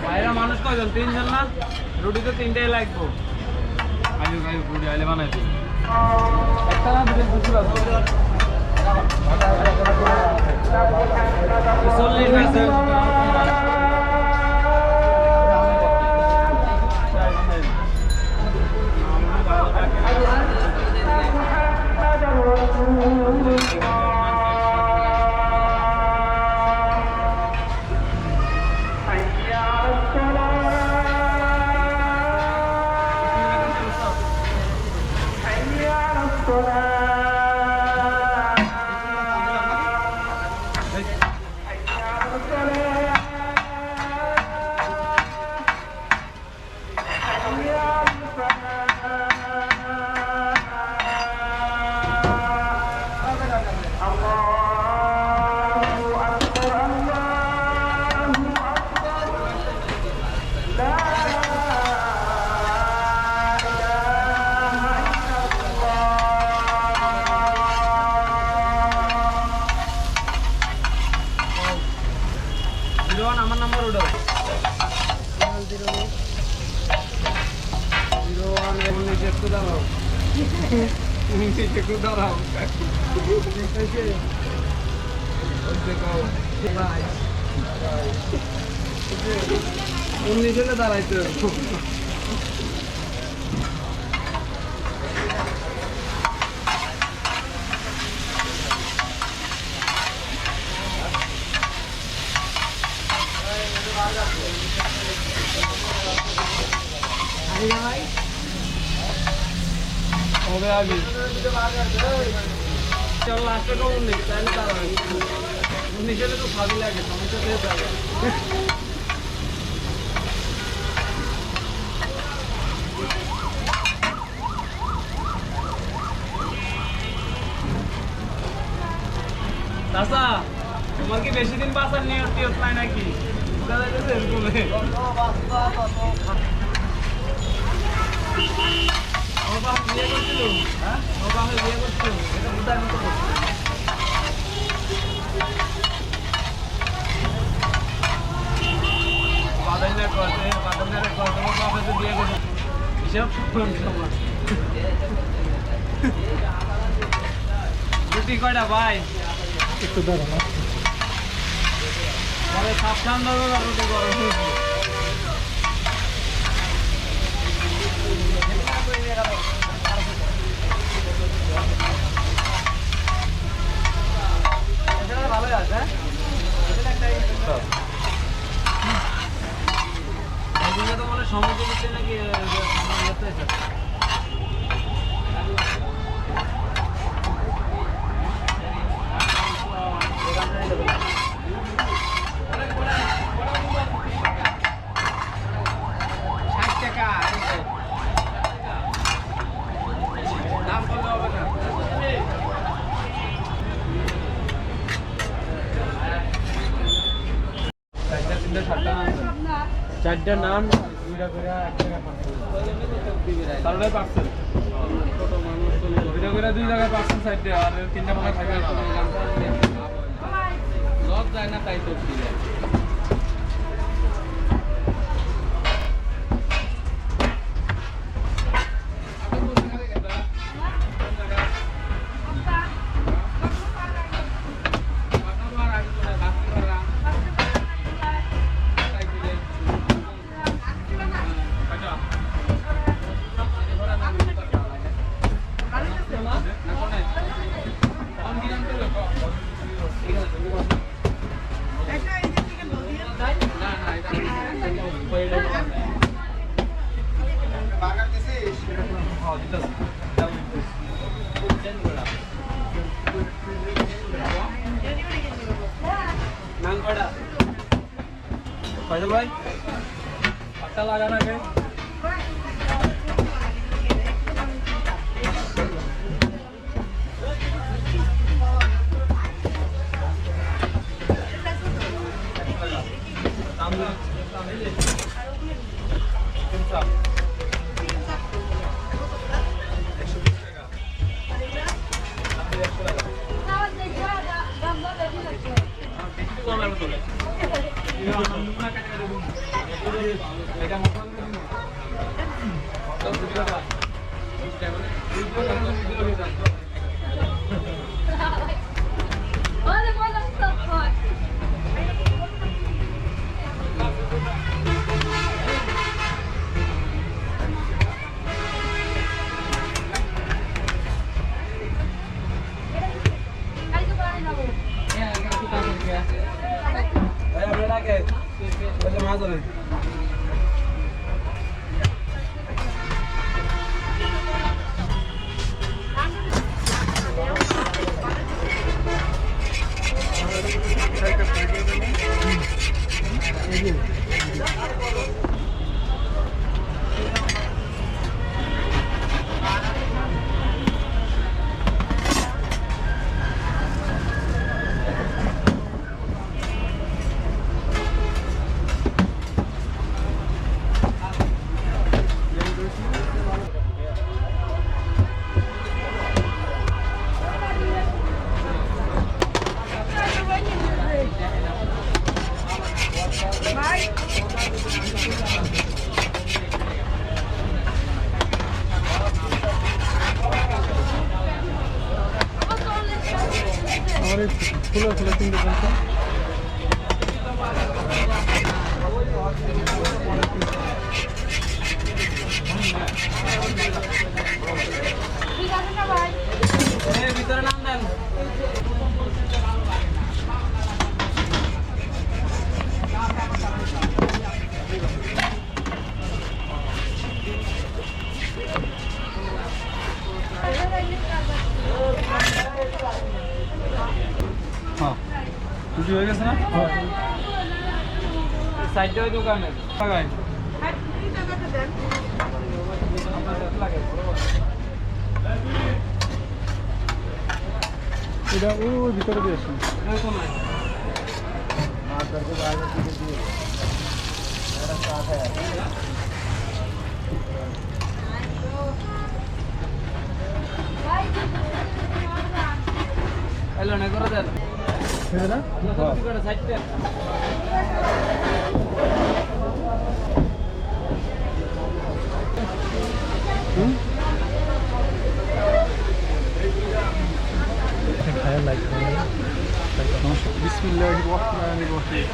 বাইরে মানুষ কয়জন? 3 জন না? রুটি তো 3টাই লাগবো। আইও রুটি আইলে বানাইছি। একটা না দুটো দুটো আছে। 40 আছে। আমার নাম্বার ওটা 01 একটু দাঁড়াও একটু দাঁড়াও উনিশে দাঁড়াইতে হবে আগে চল লাস্টে তো 19 তাহলে দাঁড়াবে 19 তো ভাবি লাগে সমস্যা দিয়ে যাবে দাদা তোমার কি বেশি দিন বাঁচার নিয়ত নাই নাকি দাদা এসে এরকমে বাবা বিয়ে করছিল হ্যাঁ বাবা বিয়ে করছিল এটা বুঝার মতো বাদাইনা করতে তোমার বাবা তো বিয়ে করছে হিসাব সমান রুটি কয়টা ভাই একটু দাঁড়া না পরে সাবধান দেবে রুটি গরম হয়েছে ভালোই আছে তো মনে সময় দিচ্ছে নাকি চারটা নান দুইটা করে এক জায়গায় পার্সেল পার্সেল ছোট মানুষ দুইটা করে 2 জায়গায় পার্সেল সাইডে আর 3টা মনে খাইবে লজ যায় না তাই তো দিলে फैजल भाई पत्ता लगाना है ফুলে ফুলে তিনটে পয়সা ভিতরে নাম দেন হ্যাঁ রুটি হয়ে গেছে না সাইডে ওই দোকানে লাগাই এটা ও ভিতরে দিয়ে আসুন এলো না করে দেন না সাইডে খায়া লাইক বিসমিল্লাহির রহমানির রহিম